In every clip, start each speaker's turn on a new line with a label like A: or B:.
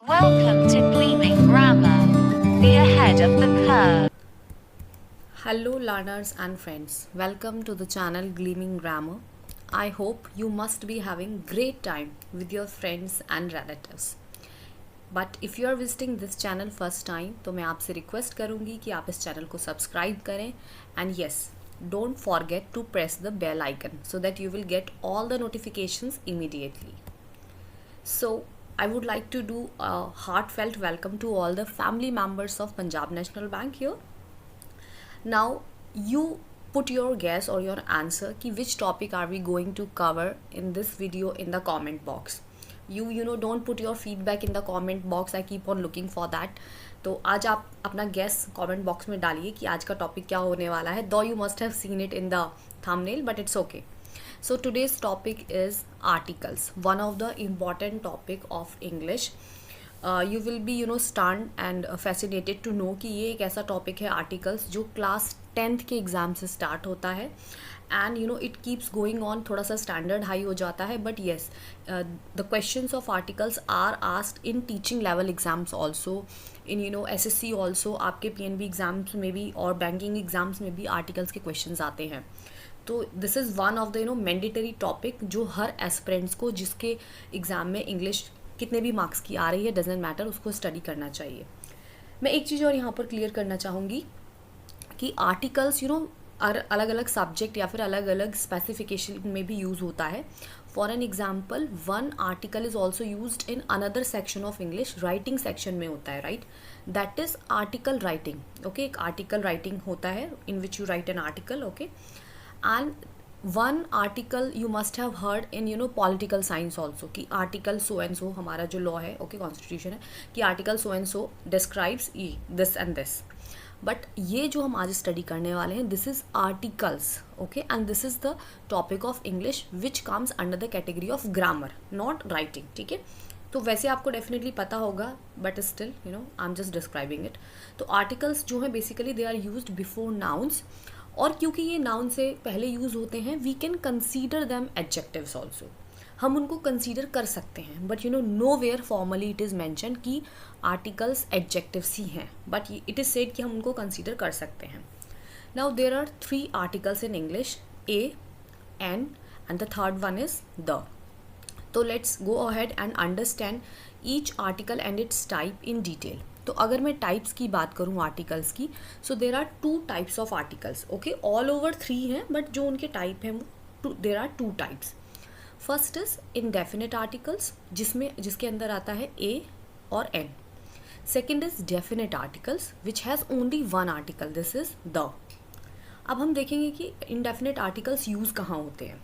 A: Welcome to Gleaming Grammar. Be ahead of the curve.
B: Hello learners and friends, welcome to the channel Gleaming Grammar. I hope you must be having great time with your friends and relatives. But if you are visiting this channel first time, तो मैं आपसे request करूँगी कि आप इस channel को subscribe करें and yes, don't forget to press the bell icon so that you will get all the notifications immediately. So I would like to do a heartfelt welcome to all the family members of Punjab National Bank here. Now you put your guess or your answer कि which topic are we going to cover in this video in the comment box. You know don't put your feedback in the comment box. I keep on looking for that. तो आज आप अपना guess comment box में डालिए कि आज का topic क्या होने वाला है. Though you must have seen it in the thumbnail, but it's okay. So today's topic is articles, one of the important topic of English. You will be stunned and fascinated to know कि ये एक ऐसा topic है articles जो class 10th के exam से start होता है and it keeps going on. थोड़ा सा स्टैंडर्ड हाई हो जाता है but yes the questions of articles are asked in teaching level exams also, in SSC also. आपके पीएनबी एग्जाम्स में भी और बैंकिंग एग्जाम्स में भी आर्टिकल्स के क्वेश्चंस आते हैं. तो this is one of the mandatory topic जो हर एस्पिरेंट्स को जिसके एग्ज़ाम में इंग्लिश कितने भी मार्क्स की आ रही है डजेंट मैटर, उसको स्टडी करना चाहिए. मैं एक चीज़ और यहाँ पर क्लियर करना चाहूँगी कि आर्टिकल्स अलग अलग सब्जेक्ट या फिर अलग अलग स्पेसिफिकेशन में भी यूज़ होता है. For an example one article is also used in another section of English, writing section में होता है, right. That is article writing. Okay, एक आर्टिकल राइटिंग होता है in which you write an article. Okay, and one article you must have heard in political science also कि article so and so, हमारा जो law है okay constitution है कि article so and so describes this and this. But ये जो हम आज स्टडी करने वाले हैं this is articles. Okay, and this is the topic of English which comes under the category of grammar, not writing. ठीक है, तो वैसे आपको डेफिनेटली पता होगा but still I am just describing it. तो आर्टिकल्स जो हैं basically they are used before nouns, और क्योंकि ये नाउन से पहले यूज़ होते हैं we can consider them adjectives also. हम उनको कंसीडर कर सकते हैं but nowhere formally it is mention कि आर्टिकल्स एडजेक्टिव्स ही हैं, बट इट इज़ सेड कि हम उनको कंसीडर कर सकते हैं. Now there are 3 articles in English, a, an and the third one is the. तो let's go ahead and understand each article and its type in detail. तो अगर मैं टाइप्स की बात करूँ आर्टिकल्स की, so there are 2 types of articles. Okay, all over 3 हैं but जो उनके टाइप हैं वो there are 2 types. First is indefinite articles जिसके अंदर आता है ए और an. Second is definite articles which has only 1 article, this is the. अब हम देखेंगे कि इंडेफिनेट आर्टिकल्स यूज़ कहाँ होते हैं.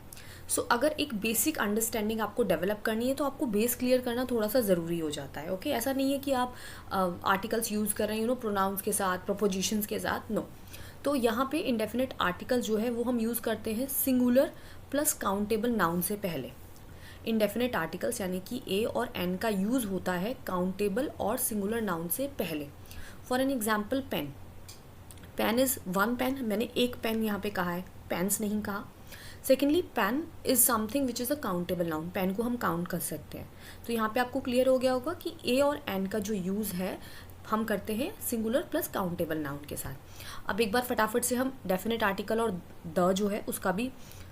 B: सो अगर एक बेसिक अंडरस्टैंडिंग आपको डेवलप करनी है तो आपको बेस क्लियर करना थोड़ा सा ज़रूरी हो जाता है. ओके, ऐसा नहीं है कि आप आर्टिकल्स यूज़ कर रहे हैं प्रोनाउंस के साथ, प्रपोजिशंस के साथ, नो. तो यहाँ पे इंडेफिनेट आर्टिकल जो है वो हम यूज़ करते हैं सिंगुलर प्लस काउंटेबल नाउन से पहले. इंडेफिनेट आर्टिकल्स यानी कि ए और एन का यूज़ होता है काउंटेबल और सिंगुलर नाउन से पहले. For an example pen. Pen is 1 pen, मैंने एक पेन यहाँ पे कहा है, पेन्स नहीं कहा. Secondly pen is something which is a countable noun, pen को हम काउंट कर सकते हैं. तो यहाँ पे आपको क्लियर हो गया होगा कि ए और एन का जो यूज़ है हम करते हैं सिंगुलर प्लस काउंटेबल नाउन के साथ. अब एक बार फटाफट से हम डेफिनेट आर्टिकल और द जो है उसका भी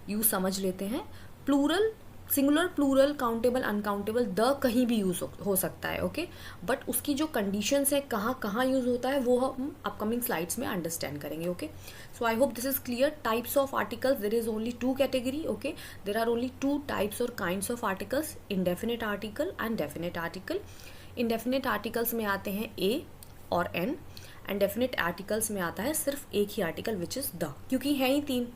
B: यूज़ समझ लेते हैं. Plural, singular, plural, countable, uncountable, the कहीं भी यूज़ हो सकता है. ओके, बट उसकी जो कंडीशंस है कहाँ कहाँ यूज़ होता है वो हम अपकमिंग स्लाइड्स में अंडरस्टैंड करेंगे. Okay, so I hope this is clear. Types of articles, there is only 2 category. Okay, there are only 2 types और kinds of articles, indefinite article and definite article. Indefinite articles में आते हैं ए और N, and definite articles में आता है सिर्फ एक ही आर्टिकल विच इज़ द, क्योंकि हैं ही 3.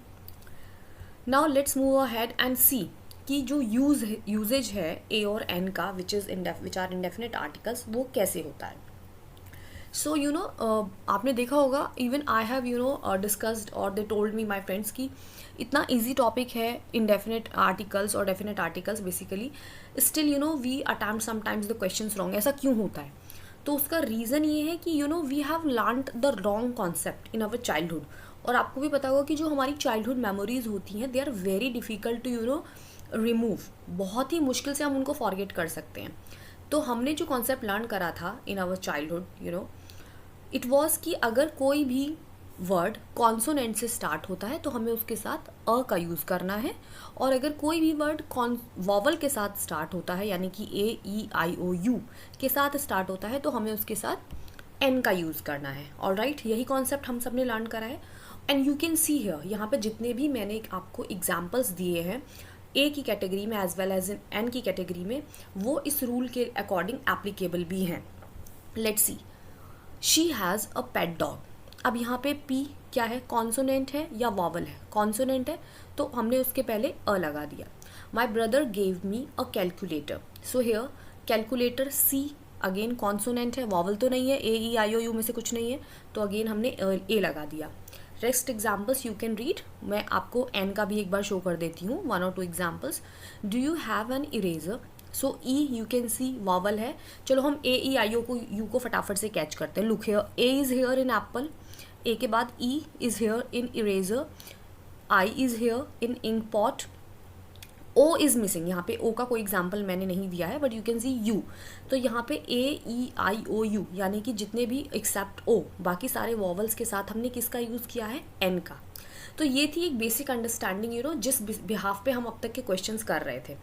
B: Now let's move ahead and see कि जो यूजेज है ए और एन का विच आर इंडेफिनेट आर्टिकल्स वो कैसे होता है. सो आपने देखा होगा, इवन आई हैव डिस्कस्ड और they told me my friends कि इतना ईजी टॉपिक है इंडेफिनेट आर्टिकल्स और definite articles basically, still we attempt sometimes the questions wrong. ऐसा क्यों होता है? तो उसका रीज़न ये है कि we have learned the wrong concept in our childhood. और आपको भी पता होगा कि जो हमारी चाइल्डहुड मेमोरीज होती हैं they are very difficult to remove. बहुत ही मुश्किल से हम उनको फॉरगेट कर सकते हैं. तो हमने जो कॉन्सेप्ट लर्न करा था in our childhood it was कि अगर कोई भी वर्ड कॉन्सोनेंट से स्टार्ट होता है तो हमें उसके साथ अ का यूज़ करना है, और अगर कोई भी वर्ड वॉवल के साथ स्टार्ट होता है यानी कि AEIOU के साथ स्टार्ट होता है तो हमें उसके साथ एन का यूज़ करना है। ऑलराइट, यही कॉन्सेप्ट हम सब ने लर्न करा है। And you can see here, यहाँ पे जितने भी मैंने आपको एग्जाम्पल्स दिए हैं ए की कैटेगरी में as well as in an की कैटेगरी में, वो इस रूल के अकॉर्डिंग एप्लीकेबल भी हैं। Let's see, she has a pet dog. अब यहाँ पे पी क्या है, कॉन्सोनेंट है या वॉवल है? कॉन्सोनेंट है, तो हमने उसके पहले अ लगा दिया। My brother gave me a calculator, so here calculator C again consonant है, वॉवल तो नहीं है, AEIOU में से कुछ नहीं है, तो अगेन हमने ए लगा दिया। Rest examples you can read, मैं आपको एन का भी एक बार शो कर देती हूँ, 1 or 2 examples. Do you have an eraser, so E U can see vowel है। चलो हम AEIOU को फटाफट से कैच करते हैं। Look here, A is here in apple, A के बाद E is here in eraser, I is here in ink pot, O is missing. यहाँ पे ओ का कोई एग्जाम्पल मैंने नहीं दिया है, but you can see you. तो यहाँ पे AEIOU यानी कि जितने भी एक्सेप्ट ओ, बाकी सारे वॉवल्स के साथ हमने किसका यूज़ किया है, एन का। तो ये थी एक बेसिक अंडरस्टैंडिंग जिस बिहाफ पे हम अब तक के क्वेश्चंस कर रहे थे।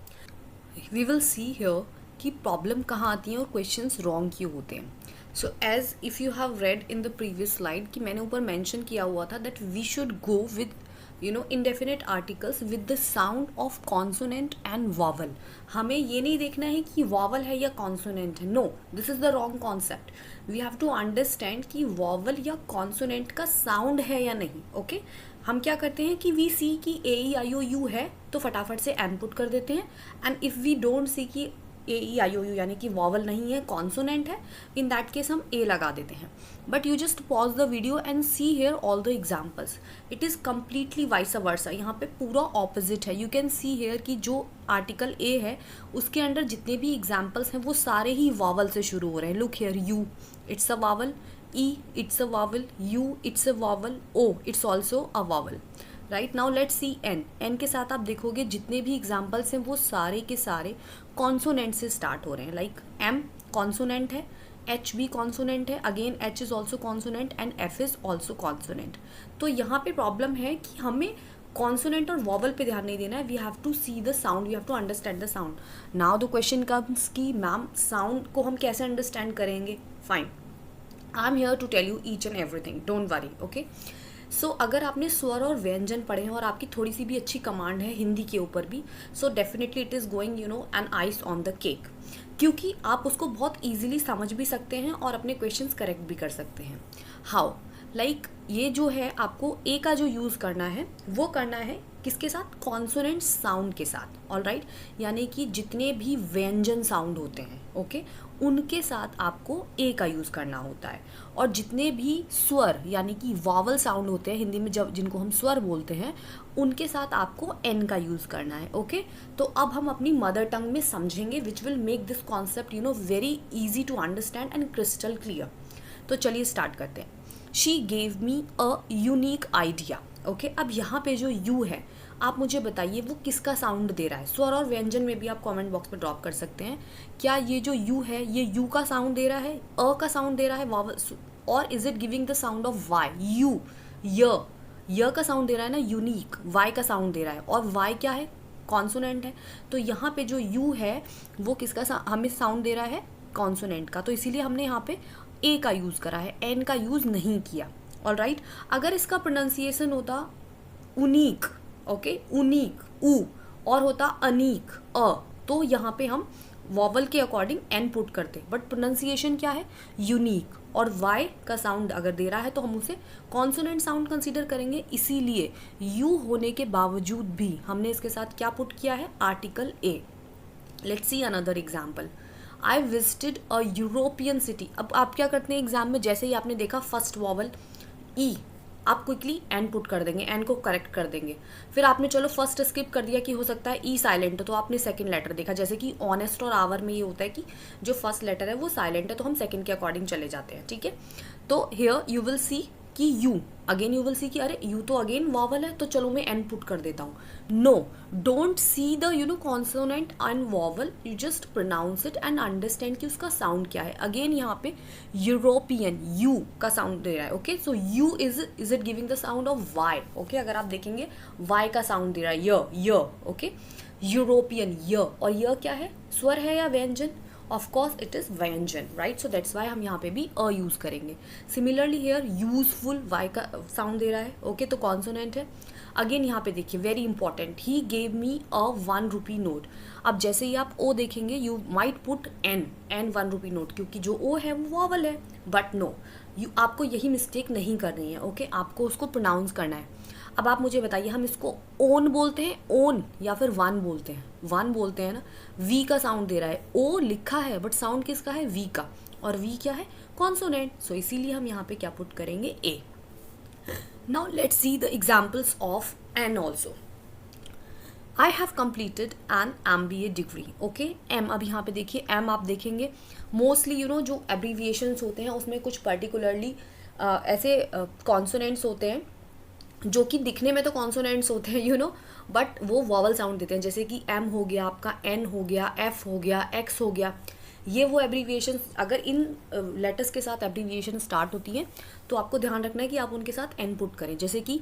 B: वी विल सी हियर कि प्रॉब्लम कहाँ आती है और क्वेश्चंस रॉन्ग क्यों होते हैं। So as if you have read in the previous slide कि मैंने ऊपर मेंशन किया हुआ था that we should go with indefinite articles with the sound of consonant and vowel। हमें ये नहीं देखना है कि vowel है या consonant है, no, this is the wrong concept। we have to understand कि vowel या consonant का sound है या नहीं। okay? हम क्या करते हैं कि we see कि AEIOU है तो फटाफट से N पुट कर देते हैं, and if we don't see कि AEIOU यानी कि वॉवल नहीं है, कॉन्सोनेंट है, इन दैट केस हम ए लगा देते हैं। But you just pause the video and see here all the examples, it is completely vice versa. यहाँ पे पूरा ऑपोजिट है। यू कैन सी हेयर कि जो आर्टिकल ए है उसके अंडर जितने भी एग्जाम्पल्स हैं वो सारे ही वॉवल से शुरू हो रहे हैं। Look here, U it's a vowel, E it's a vowel, U it's a vowel, O it's also a vowel. Right, now let's see an. An के साथ आप देखोगे जितने भी एग्जाम्पल्स हैं वो सारे के सारे कॉन्सोनेंट से स्टार्ट हो रहे हैं। लाइक एम कॉन्सोनेंट है, एच भी कॉन्सोनेंट है, again H is also consonant and F is also consonant. तो यहाँ पे प्रॉब्लम है कि हमें कॉन्सोनेंट और वॉवल पे ध्यान नहीं देना है, we have to see the sound, we have to understand the sound. Now the question comes कि मैम साउंड को हम कैसे अंडरस्टैंड करेंगे? Fine, I am here to tell you each and everything, don't worry. Okay, so अगर आपने स्वर और व्यंजन पढ़े हैं और आपकी थोड़ी सी भी अच्छी कमांड है हिंदी के ऊपर भी, so definitely it is going an ice on the cake, क्योंकि आप उसको बहुत ईजिली समझ भी सकते हैं और अपने क्वेश्चंस करेक्ट भी कर सकते हैं। हाउ? लाइक ये जो है आपको ए का जो यूज़ करना है वो करना है किसके साथ? कॉन्सोनेंट साउंड के साथ। ऑलराइट, यानी कि जितने भी व्यंजन साउंड होते हैं, ओके, उनके साथ आपको ए का यूज़ करना होता है। और जितने भी स्वर यानी कि वॉवल साउंड होते हैं हिंदी में, जब जिनको हम स्वर बोलते हैं, उनके साथ आपको एन का यूज़ करना है। ओके, तो अब हम अपनी मदर टंग में समझेंगे, which will make this concept very easy to understand and crystal clear. तो चलिए स्टार्ट करते हैं। She gave me a unique idea. Okay, अब यहाँ पे जो यू है, आप मुझे बताइए वो किसका साउंड दे रहा है? स्वर और व्यंजन में भी आप कमेंट बॉक्स में ड्रॉप कर सकते हैं। क्या ये जो यू है ये यू का साउंड दे रहा है, अ का साउंड दे रहा है, वावल, और is it giving the sound of Y? U य का साउंड दे रहा है ना, यूनिक, वाई का साउंड दे रहा है, और वाई क्या है? कॉन्सोनेंट है। तो यहाँ पे जो यू है वो किसका हमें साउंड दे रहा है? कॉन्सोनेंट का। तो इसीलिए हमने यहाँ पे ए का यूज़ करा है, एन का यूज़ नहीं किया। ऑलराइट, अगर इसका प्रोनाउंसिएशन होता उनीक, ओके, उनीक ऊ, और होता अनीक अ, तो यहाँ पे हम वॉवल के अकॉर्डिंग एन पुट करते, बट प्रोनाउंसिएशन क्या है? यूनिक। और वाई का साउंड अगर दे रहा है तो हम उसे कॉन्सोनेंट साउंड कंसीडर करेंगे। इसीलिए यू होने के बावजूद भी हमने इसके साथ क्या पुट किया है? Article a. Let's see another example. I visited a European city. अब आप क्या करते हैं एग्जाम में, जैसे ही आपने देखा फर्स्ट वॉवल ई, आप क्विकली एन पुट कर देंगे, एन को करेक्ट कर देंगे। फिर आपने चलो फर्स्ट स्किप कर दिया कि हो सकता है ई साइलेंट, तो आपने सेकंड लेटर देखा, जैसे कि ऑनेस्ट और आवर में ये होता है कि जो फर्स्ट लेटर है वो साइलेंट है, तो हम सेकंड के अकॉर्डिंग चले जाते हैं। ठीक है, तो हियर यू विल सी कि you, again you will see कि अरे यू तो अगेन वॉवल है, तो चलो मैं एन पुट कर देता हूँ. No, don't see the consonant and vowel, you just pronounce it and understand कि उसका साउंड क्या है. अगेन यहाँ पे यूरोपियन यू का साउंड दे रहा है. Okay, so U is it giving the sound of Y. Okay, अगर आप देखेंगे वाई का साउंड दे रहा है य. ओके, यूरोपियन य, और य क्या है, स्वर है या व्यंजन? ऑफ कोर्स इट इज व्यंजन, राइट. सो दैट्स वाई हम यहाँ पे भी अ यूज करेंगे. सिमिलरली हेयर यूजफुल वाई का साउंड दे रहा है. ओके, तो कॉन्सोनेंट है. अगेन यहाँ पे देखिए very important, he gave me a 1 rupee note. अब जैसे ही आप ओ देखेंगे you might put an 1 rupee note, क्योंकि जो ओ है वो वॉवल है. बट नो, आपको यही मिस्टेक नहीं करनी है. ओके, आपको उसको प्रोनाउंस करना है. अब आप मुझे बताइए, हम इसको ओन बोलते हैं ओन या फिर वन बोलते हैं? वन बोलते हैं ना. वी का साउंड दे रहा है, ओ लिखा है बट साउंड किसका है, वी का, और वी क्या है, कॉन्सोनेंट. सो इसीलिए हम यहाँ पे क्या पुट करेंगे, a. Now let's see the examples of an also. I have completed an MBA degree. Okay, um, अब यहाँ पे देखिए एम आप देखेंगे मोस्टली जो एब्रीविएशंस होते हैं उसमें कुछ पर्टिकुलरली ऐसे कॉन्सोनेंट्स होते हैं जो कि दिखने में तो कॉन्सोनेंट्स होते हैं बट वो वॉवल साउंड देते हैं. जैसे कि एम हो गया आपका, एन हो गया, एफ हो गया, एक्स हो गया. ये वो एब्रीविएशन, अगर इन लेटर्स के साथ एब्रीविएशन स्टार्ट होती है तो आपको ध्यान रखना है कि आप उनके साथ एन पुट करें. जैसे कि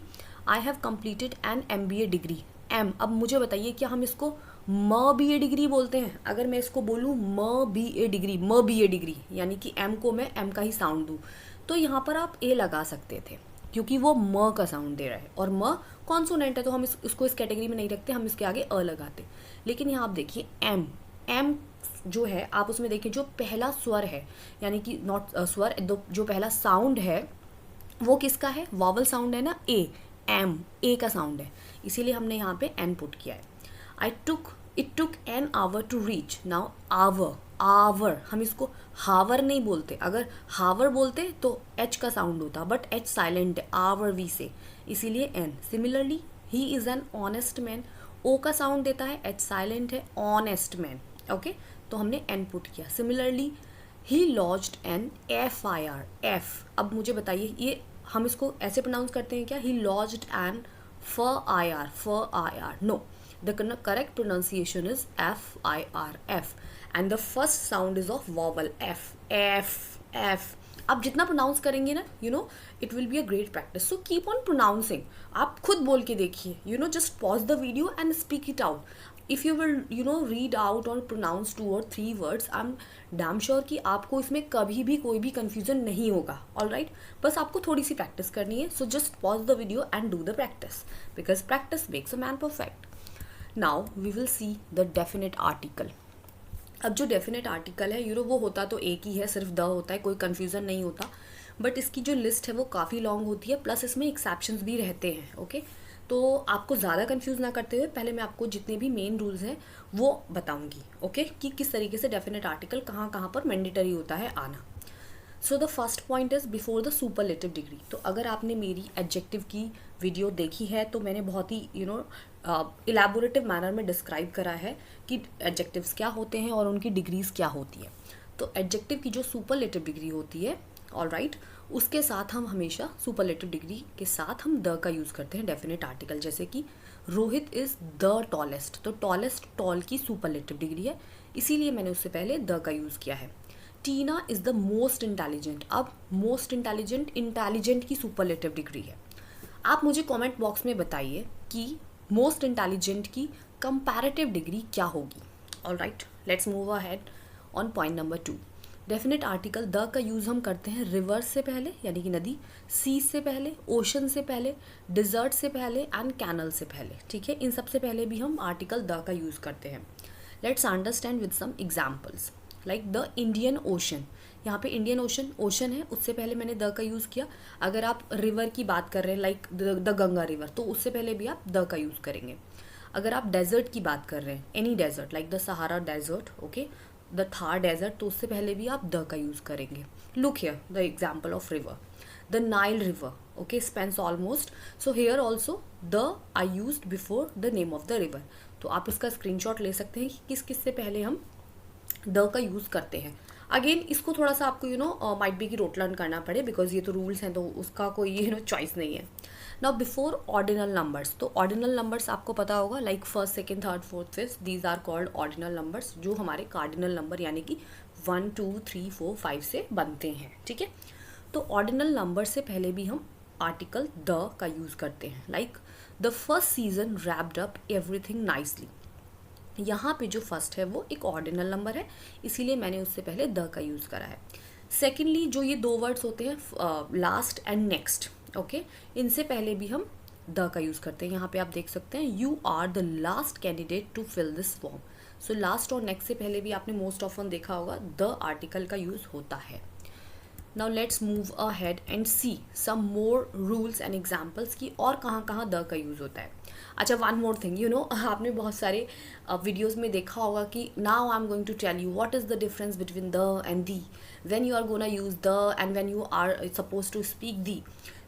B: I have completed an MBA degree, M. अब मुझे बताइए क्या हम इसको BA डिग्री बोलते हैं? अगर मैं इसको बोलूँ BA डिग्री यानी कि एम को मैं एम का ही साउंड दूँ, तो यहाँ पर आप ए लगा सकते थे क्योंकि वो म का साउंड दे रहा है, और म कॉन्सोनेंट है तो हम इसको इस कैटेगरी में नहीं रखते, हम इसके आगे अ लगाते. लेकिन यहाँ आप देखिए एम जो है, आप उसमें देखिए जो पहला स्वर है, यानी कि नॉट स्वर, जो पहला साउंड है वो किसका है, वॉवल साउंड है ना, ए. एम ए का साउंड है, इसीलिए हमने यहाँ पे एन पुट किया है. It took an hour to reach. Now hour हम इसको हावर नहीं बोलते. अगर हावर बोलते तो एच का साउंड होता, बट एच साइलेंट है आवर वी से, इसीलिए an. Similarly he is an honest man, O का साउंड देता है, एच साइलेंट है, ऑनेस्ट मैन. ओके, तो हमने एन पुट किया. Similarly he lodged an FIR, F. अब मुझे बताइए ये हम इसको ऐसे प्रोनाउंस करते हैं क्या, he lodged an FIR. No, the correct pronunciation is FIR, F, and the first sound is of vowel F. आप जितना प्रोनाउंस करेंगे ना it will be a great practice. So keep on pronouncing. आप खुद बोल के देखिए, just pause the video and speak it out. If you will read out or pronounce 2 or 3 words, I'm damn sure कि आपको इसमें कभी भी कोई भी confusion नहीं होगा. Alright, बस आपको थोड़ी सी प्रैक्टिस करनी है. So just pause the video and do the practice, because practice makes a man perfect. Now we will see the definite article. अब जो डेफिनेट आर्टिकल है वो होता तो एक ही है, सिर्फ द होता है, कोई कन्फ्यूज़न नहीं होता. बट इसकी जो लिस्ट है वो काफ़ी लॉन्ग होती है, प्लस इसमें एक्सेप्शंस भी रहते हैं. ओके, तो आपको ज़्यादा कंफ्यूज ना करते हुए पहले मैं आपको जितने भी मेन रूल्स हैं वो बताऊंगी. ओके, कि किस तरीके से डेफिनेट आर्टिकल कहाँ कहाँ पर मैंडेटरी होता है आना. So the first point is before the superlative degree. तो अगर आपने मेरी एडजेक्टिव की वीडियो देखी है तो मैंने बहुत ही इलेबोरेटिव मैनर में डिस्क्राइब करा है कि एडजेक्टिव्स क्या होते हैं और उनकी डिग्रीज क्या होती है. तो एडजेक्टिव की जो सुपरलेटिव डिग्री होती है, ऑलराइट, उसके साथ हम हमेशा सुपरलेटिव डिग्री के साथ हम द का यूज़ करते हैं डेफिनेट आर्टिकल. जैसे कि रोहित इज़ द टॉलेस्ट, तो टॉलेस्ट टॉल की सुपरलेटिव डिग्री है, इसीलिए मैंने उससे पहले द का यूज़ किया है. टीना इज़ द मोस्ट इंटेलिजेंट. अब मोस्ट इंटेलिजेंट की सुपरलेटिव डिग्री है. आप मुझे कमेंट बॉक्स में बताइए कि मोस्ट इंटेलिजेंट की कंपैरेटिव डिग्री क्या होगी. Alright, let's move ahead on point number 2. Definite article the का यूज़ हम करते हैं रिवर से पहले यानी कि नदी, सी से पहले, ओशन से पहले, डिजर्ट से पहले एंड कैनल से पहले. ठीक है, इन सब से पहले भी हम आर्टिकल द का यूज़ करते हैं. Let's understand with some examples. Like the Indian Ocean, यहाँ पे इंडियन ओशन है, उससे पहले मैंने द का यूज़ किया. अगर आप रिवर की बात कर रहे हैं लाइक द गंगा रिवर, तो उससे पहले भी आप द का यूज़ करेंगे. अगर आप डेजर्ट की बात कर रहे हैं, any desert like the Sahara desert, okay, the Thar desert, तो उससे पहले भी आप द का यूज़ करेंगे. Look here the example of river, the Nile river, okay, spans almost. So here also the I used before the name of the river. तो आप इसका स्क्रीनशॉट ले सकते हैं कि किस किस से पहले हम द का यूज़ करते हैं. अगेन इसको थोड़ा सा आपको माइट बी की रोट लर्न करना पड़े, बिकॉज ये तो रूल्स हैं, तो उसका कोई चॉइस नहीं है. नाउ बिफोर ऑर्डिनल नंबर्स, तो ऑर्डिनल नंबर्स आपको पता होगा like first, second, third, fourth, fifth, these are called ordinal numbers, जो हमारे कार्डिनल नंबर यानी कि 1 2 3 4 5 से बनते हैं. ठीक है, तो ऑर्डिनल नंबर से पहले भी हम आर्टिकल द का यूज़ करते हैं. Like the first season wrapped up everything nicely. यहाँ पे जो फर्स्ट है वो एक ऑर्डिनल नंबर है, इसीलिए मैंने उससे पहले द का यूज़ करा है. सेकेंडली जो ये दो वर्ड्स होते हैं लास्ट एंड नेक्स्ट, ओके, इनसे पहले भी हम द का यूज़ करते हैं. यहाँ पे आप देख सकते हैं you are the last candidate to fill this form. So last और नेक्स्ट से पहले भी आपने मोस्ट ऑफन देखा होगा द आर्टिकल का यूज़ होता है. Now let's move ahead and see some more rules and examples की और कहाँ कहाँ द का यूज़ होता है. अच्छा, वन मोर थिंग, आपने बहुत सारे वीडियोस में देखा होगा कि now I am going to tell you what is the difference between the and thee, when you are gonna use the and when you are supposed to speak thee.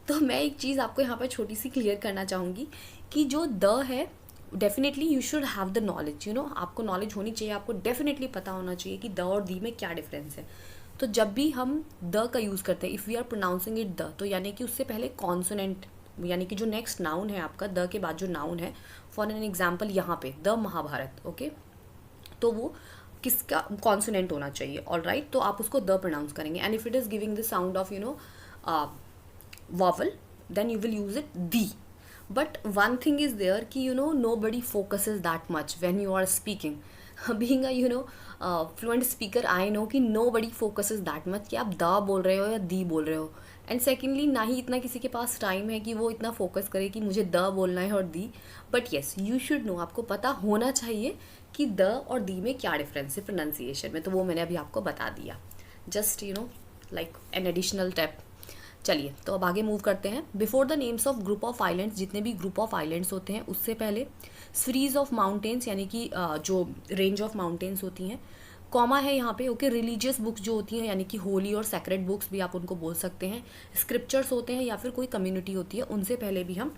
B: तो मैं एक चीज़ आपको यहाँ पर छोटी सी क्लियर करना चाहूँगी कि जो द है, definitely you should have the knowledge, आपको नॉलेज होनी चाहिए, आपको डेफिनेटली पता होना चाहिए कि द और दी में क्या डिफरेंस है. तो जब भी हम द का यूज़ करते हैं, if we are pronouncing it the, तो यानी कि उससे पहले कॉन्सोनेंट, यानी कि जो नेक्स्ट नाउन है आपका द के बाद जो नाउन है, फॉर एन एग्जाम्पल यहाँ पे द महाभारत, ओके, तो वो किसका कॉन्सोनेंट होना चाहिए. ऑल राइट, तो आप उसको द प्रोनाउंस करेंगे. And if it is giving the sound of vowel, then you will use it the. But one thing is there कि nobody focuses that much when you are speaking. Being a fluent speaker, I know कि nobody focuses that much कि आप the बोल रहे हो या दी बोल रहे हो. एंड सेकेंडली ना ही इतना किसी के पास टाइम है कि वो इतना फोकस करे कि मुझे द बोलना है और thee. But yes, you should know, आपको पता होना चाहिए कि द और दी में क्या डिफरेंस है प्रोनाउंसिएशन में. तो वो मैंने अभी आपको बता दिया, just like an additional tip. चलिए, तो अब आगे मूव करते हैं. Before the names of group of islands, जितने भी ग्रुप ऑफ आइलैंड्स होते हैं उससे पहले सीरीज ऑफ माउंटेन्स, यानी कि जो रेंज ऑफ माउंटेन्स होती हैं, कॉमा है यहाँ पे. ओके, रिलीजियस बुक्स जो होती हैं, यानी कि होली और सेक्रेड बुक्स भी आप उनको बोल सकते हैं, स्क्रिप्चर्स होते हैं या फिर कोई कम्युनिटी होती है, उनसे पहले भी हम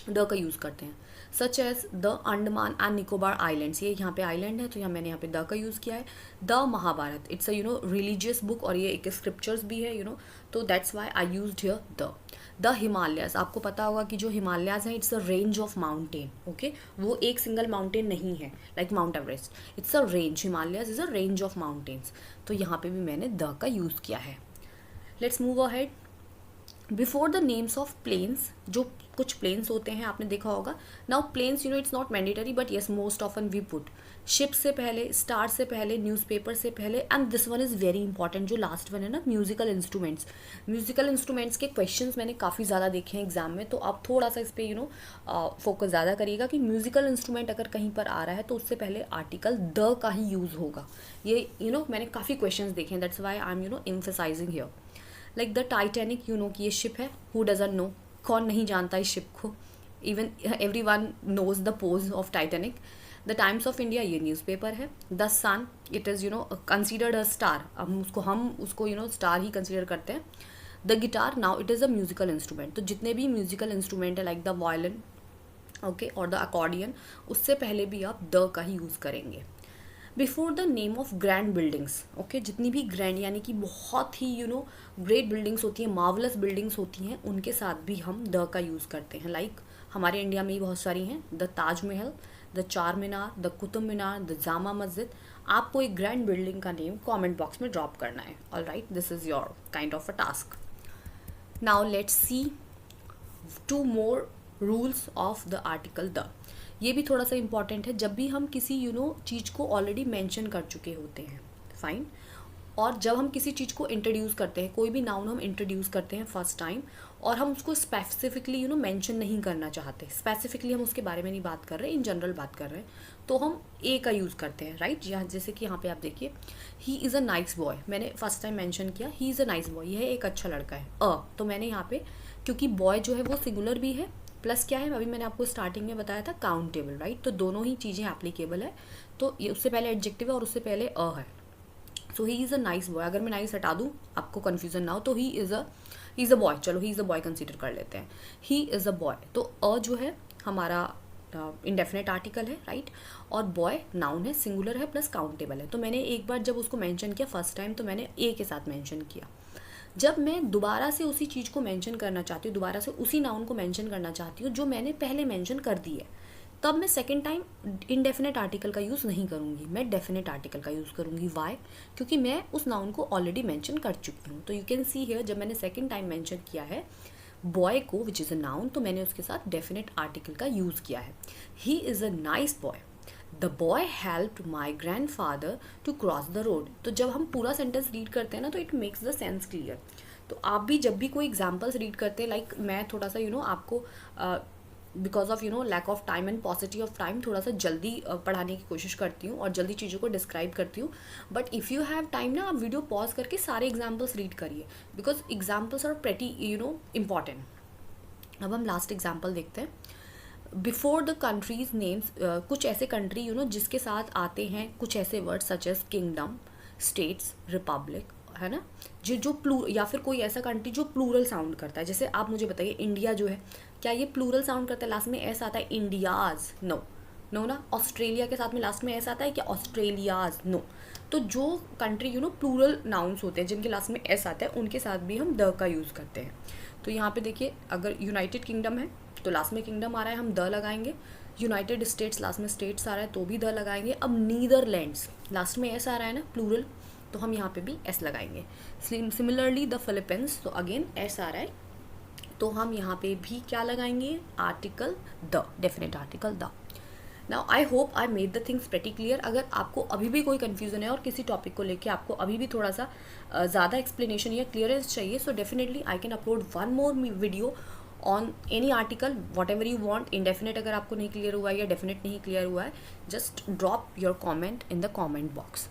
B: द का यूज़ करते हैं. Such as the Andaman and Nicobar Islands, ये यहाँ पे आइलैंड है तो यहाँ मैंने यहाँ पे द का यूज़ किया है. The Mahabharat, it's a religious book और ये एक स्क्रिप्चर्स भी है तो that's why I used here the. The Himalayas, आपको पता होगा कि जो हिमालयाज है it's a range of mountain. Okay, वो एक सिंगल माउंटेन नहीं है like Mount Everest, it's a range. Himalayas is a range of mountains, तो यहाँ पे भी मैंने द का यूज़ किया है. Let's move ahead. Before the names of planes, जो कुछ प्लेन्स होते हैं आपने देखा होगा. Now planes it's not mandatory but yes most often we put ship से पहले, स्टार से पहले, न्यूज़पेपर से पहले. And this one is very important, जो लास्ट वन है ना, म्यूजिकल इंस्ट्रूमेंट्स. म्यूजिकल इंस्ट्रूमेंट्स के क्वेश्चंस मैंने काफ़ी ज़्यादा देखे हैं एग्जाम में, तो आप थोड़ा सा इस पर फोकस ज़्यादा करिएगा कि म्यूजिकल इंस्ट्रूमेंट अगर कहीं पर आ रहा है तो उससे पहले आर्टिकल द का ही यूज़ होगा. ये मैंने काफ़ी क्वेश्चन देखे हैं, that's why I am emphasizing here. Like the Titanic, कि ये शिप है, हु डजंट नो, कौन नहीं जानता इस शिप को. Even everyone knows the pose of Titanic. The Times of India, ये न्यूज़पेपर है. The sun, it is considered a star, हम उसको स्टार ही कंसिडर करते हैं. The guitar, now it is a musical instrument. तो जितने भी म्यूजिकल इंस्ट्रूमेंट है लाइक द वायलिन, ओके, और द अकॉर्डियन, उससे पहले भी आप द का ही यूज़ करेंगे. Before the name of grand buildings, okay, जितनी भी ग्रैंड यानी कि बहुत ही ग्रेट बिल्डिंग्स होती हैं, मार्वलस बिल्डिंग्स होती हैं, उनके साथ भी हम द का यूज़ करते हैं. लाइक हमारे इंडिया में ही बहुत सारी हैं, the Taj Mahal, the Charminar, the Qutub Minar, the Jama Masjid. आपको एक ग्रैंड बिल्डिंग का नेम कमेंट बॉक्स में ड्रॉप करना है. All right, this is your kind of a task. Now let's see 2 more rules of the article the. ये भी थोड़ा सा इंपॉर्टेंट है. जब भी हम किसी चीज़ को ऑलरेडी मेंशन कर चुके होते हैं, फाइन, और जब हम किसी चीज़ को इंट्रोड्यूस करते हैं, कोई भी नाउन हम इंट्रोड्यूस करते हैं फर्स्ट टाइम, और हम उसको स्पेसिफिकली मेंशन नहीं करना चाहते, स्पेसिफिकली हम उसके बारे में नहीं बात कर रहे, इन जनरल बात कर रहे हैं, तो हम ए का यूज़ करते हैं. राइट, यहाँ जैसे कि यहाँ पे आप देखिए, ही इज़ अ नाइस बॉय, मैंने फर्स्ट टाइम मेंशन किया ही इज़ अ नाइस बॉय, यह एक अच्छा लड़का है. तो मैंने यहाँ पे, क्योंकि बॉय जो है वो सिंगुलर भी है, प्लस क्या है, अभी मैंने आपको स्टार्टिंग में बताया था काउंटेबल. राइट, तो दोनों ही चीज़ें एप्लीकेबल है. तो ये उससे पहले एडजेक्टिव है और उससे पहले अ है. So he is a nice boy. अगर मैं नाइस हटा दूँ, आपको कन्फ्यूजन ना हो, तो ही इज़ अ बॉय, चलो ही इज़ अ बॉय कंसिडर कर लेते हैं. ही इज़ अ बॉय, तो अ जो है हमारा इंडेफिनेट आर्टिकल है, राइट। और बॉय नाउन है, सिंगुलर है प्लस काउंटेबल है। तो मैंने एक बार जब उसको मेंशन किया फर्स्ट टाइम तो मैंने ए के साथ मेंशन किया। जब मैं दोबारा से उसी चीज़ को मेंशन करना चाहती हूँ, दोबारा से उसी नाउन को मेंशन करना चाहती हूँ जो मैंने पहले मेंशन कर दी है, तब मैं सेकेंड टाइम इनडेफिनेट आर्टिकल का यूज़ नहीं करूँगी, मैं डेफिनेट आर्टिकल का यूज़ करूँगी। वाई? क्योंकि मैं उस नाउन को ऑलरेडी मेंशन कर चुकी हूँ। तो यू कैन सी हियर, जब मैंने सेकेंड टाइम मेंशन किया है बॉय को विच इज़ अ नाउन, तो मैंने उसके साथ डेफिनेट आर्टिकल का यूज़ किया है। He is a nice boy, the boy helped my grandfather to cross the road. तो जब हम पूरा सेंटेंस रीड करते हैं ना, तो it makes the sense clear. तो आप भी जब भी कोई एग्जाम्पल्स रीड करते हैं, लाइक मैं थोड़ा सा आपको because of lack of time and paucity of time थोड़ा सा जल्दी पढ़ाने की कोशिश करती हूँ और जल्दी चीज़ों को डिस्क्राइब करती हूँ। But if you have time ना, आप वीडियो पॉज करके सारे एग्जाम्पल्स रीड करिए, because examples are pretty important. अब हम लास्ट एग्जाम्पल देखते हैं। बिफोर द कंट्रीज नेम्स, कुछ ऐसे कंट्री जिसके साथ आते हैं कुछ ऐसे word such as kingdom, states, republic, है ना, जो या फिर कोई ऐसा कंट्री जो प्लूरल साउंड करता है। जैसे आप मुझे बताइए, इंडिया जो है, क्या ये प्लूरल साउंड करता है? लास्ट में एस आता है, इंडियाज, नो नो ना। ऑस्ट्रेलिया के साथ में लास्ट में एस आता है क्या? Australias, no. तो जो कंट्री प्लूरल नाउंस होते हैं जिनके लास्ट में एस आता है, उनके साथ भी हम द का यूज़ करते हैं। तो यहाँ पे देखिए, अगर यूनाइटेड किंगडम है तो लास्ट में किंगडम आ रहा है, हम द लगाएंगे। यूनाइटेड स्टेट्स, लास्ट में स्टेट्स आ रहा है तो भी द लगाएंगे। अब नीदरलैंड्स, लास्ट में एस आ रहा है ना, प्लूरल, तो हम यहाँ पे भी एस लगाएंगे। सिमिलरली द फिलीपींस, तो अगेन एस आ रहा है तो हम यहाँ पे भी क्या लगाएंगे? Article the, definite article the. Now I hope I made the things pretty clear. अगर आपको अभी भी कोई कन्फ्यूजन है और किसी टॉपिक को लेके आपको अभी भी थोड़ा सा ज़्यादा एक्सप्लेनेशन या क्लियरेंस चाहिए, so definitely I can upload one more video on any article, what ever you want. Indefinite अगर आपको नहीं क्लियर हुआ है या डेफिनेट नहीं क्लियर हुआ है, just drop your comment in the comment box.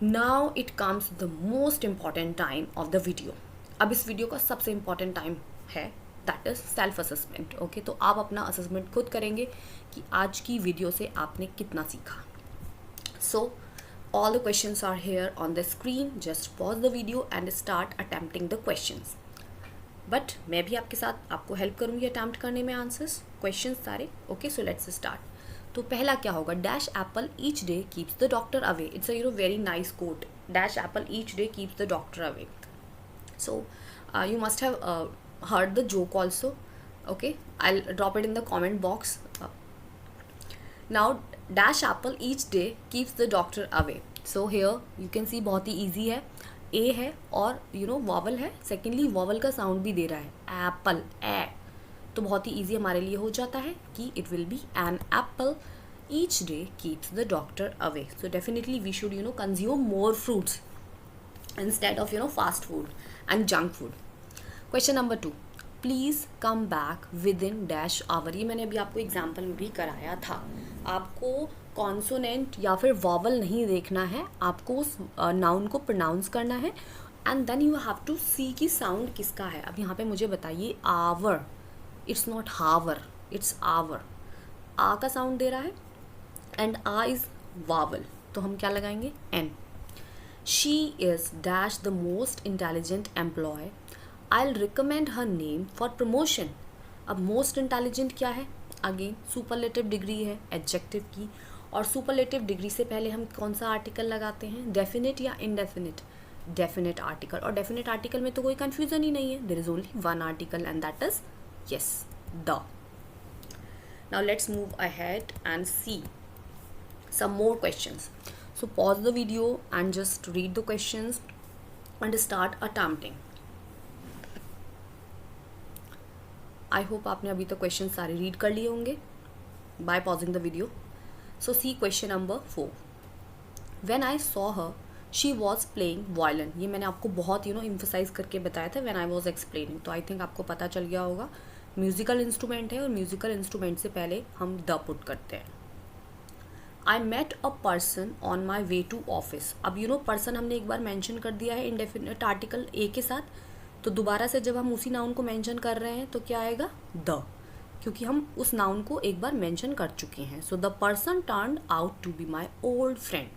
B: Now it comes the most important time of the video. अब इस वीडियो का सबसे इम्पॉर्टेंट टाइम है, that is self assessment. Okay, तो आप अपना असेसमेंट खुद करेंगे कि आज की वीडियो से आपने कितना सीखा। So all the questions are here on the screen, just pause the video and start attempting the questions. But मैं भी आपके साथ आपको हेल्प करूँगी अटैम्प्ट करने में आंसर्स, क्वेश्चन सारे। Okay, so let's start. तो पहला क्या होगा? Dash Apple each day keeps the doctor away. It's a very nice quote, dash Apple each day keeps the doctor away. So you must have heard the joke also. Okay, I'll drop it in the comment box. Now dash apple each day keeps the doctor away. So here you can see बहुत ही easy है, a है और vowel है, secondly vowel का sound भी दे रहा है, apple, a, तो बहुत ही easy हमारे लिए हो जाता है कि it will be an apple each day keeps the doctor away. So definitely we should consume more fruits instead of fast food and junk food. Question number 2, please come back within dash hour. ये मैंने अभी आपको example में भी कराया था। आपको consonant या फिर वॉवल नहीं देखना है, आपको उस नाउन को प्रोनाउंस करना है and then you have to see कि साउंड किसका है। अब यहाँ पे मुझे बताइए, hour, it's not hour, it's hour. आ का साउंड दे रहा है एंड आ इज वॉवल, तो हम क्या लगाएंगे? An. She is dash the most intelligent employee, I'll recommend her name for promotion. अब मोस्ट इंटेलिजेंट क्या है? अगेन सुपरलेटिव डिग्री है एडजेक्टिव की, और सुपरलेटिव डिग्री से पहले हम कौन सा आर्टिकल लगाते हैं? डेफिनेट या इनडेफिनेट? Definite article. और डेफिनेट आर्टिकल में तो कोई कन्फ्यूजन ही नहीं है, there is only one article and that is yes, the. Now let's move ahead and see some more questions. So pause the video and just read the questions and start attempting. I hope आपने अभी तक question सारे read कर लिए होंगे by pausing the video. So see question number 4. When I saw her, she was playing violin. ये मैंने आपको बहुत emphasize करके बताया था when I was explaining. तो I think आपको पता चल गया होगा, म्यूजिकल इंस्ट्रूमेंट है और म्यूजिकल इंस्ट्रूमेंट से पहले हम द पुट करते हैं। I met a person on my way to office. अब पर्सन हमने एक बार मेंशन कर दिया है इंडेफिनिट आर्टिकल ए के साथ, तो दोबारा से जब हम उसी नाउन को मेंशन कर रहे हैं तो क्या आएगा? द, क्योंकि हम उस नाउन को एक बार मेंशन कर चुके हैं। So the person turned out to be my old friend.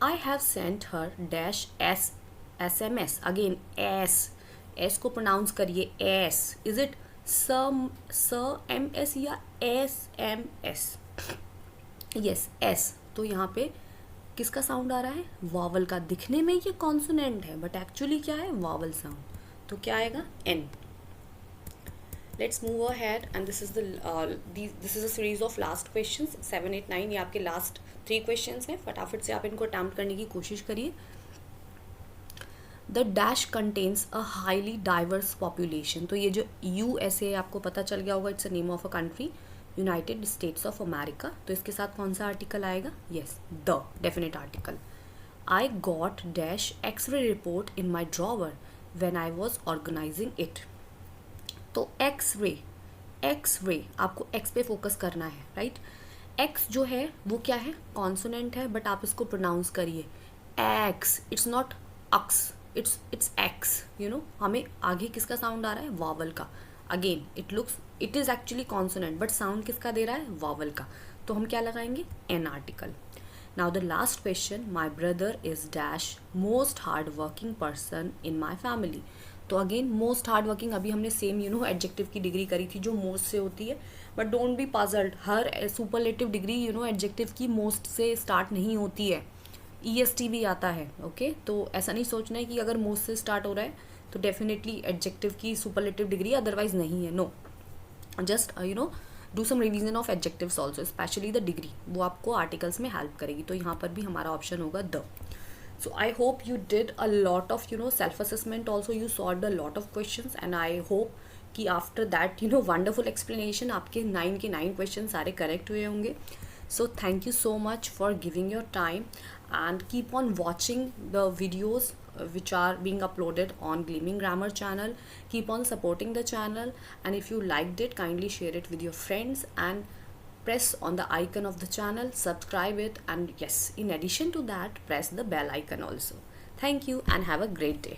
B: I have sent her dash SMS. Again S, S को प्रोनाउंस करिए एस। इज इट MS या SMS? Yes, S. तो यहाँ पे किसका साउंड आ रहा है? वावल का। दिखने में ये कॉन्सोनेंट है बट एक्चुअली क्या है? Vowel sound. तो क्या आएगा? An. Let's move ahead and this is a series of last questions 7, 8, 9। ये आपके लास्ट 3 क्वेश्चंस हैं। फटाफट से आप इनको अटेम्प्ट करने की कोशिश करिए। The dash contains a highly diverse population. तो ये जो USA आपको पता चल गया होगा, it's a name of a country, United States of America. तो इसके साथ कौन सा आर्टिकल आएगा? Yes, the definite article. I got dash X-ray report in my drawer when I was organizing it. तो एक्सरे आपको एक्स पे फोकस करना है, राइट? एक्स जो है वो क्या है? कॉन्सोनेंट है बट आप इसको प्रोनाउंस करिए X, it's not ax, it's X, you know. हमें आगे किसका साउंड आ रहा है? वावल का। Again it is actually consonant but sound किसका दे रहा है? वावल का। तो हम क्या लगाएंगे? An article. Now the last question, my brother is dash most hard working person in my family. तो अगेन मोस्ट हार्ड वर्किंग, अभी हमने सेम एडजेक्टिव की डिग्री करी थी जो मोस्ट से होती है, but don't be puzzled. Her superlative degree adjective की मोस्ट से स्टार्ट नहीं होती है, EST भी आता है। ओके तो ऐसा नहीं सोचना है कि अगर मोस्ट से स्टार्ट हो रहा है तो डेफिनेटली एडजेक्टिव की सुपरलेटिव डिग्री, अदरवाइज नहीं है। No, just do some revision of adjectives also, especially the degree, वो आपको आर्टिकल्स में हेल्प करेगी। तो यहाँ पर भी हमारा ऑप्शन होगा the. So I hope you did a lot of self-assessment also, you solved a lot of questions and I hope कि after that wonderful explanation आपके 9 के 9 questions सारे correct हुए होंगे. So thank you so much for giving your time and keep on watching the videos which are being uploaded on Gleaming Grammar channel. Keep on supporting the channel and if you liked it, kindly share it with your friends and press on the icon of the channel, subscribe it, and yes, in addition to that, press the bell icon also. Thank you and have a great day.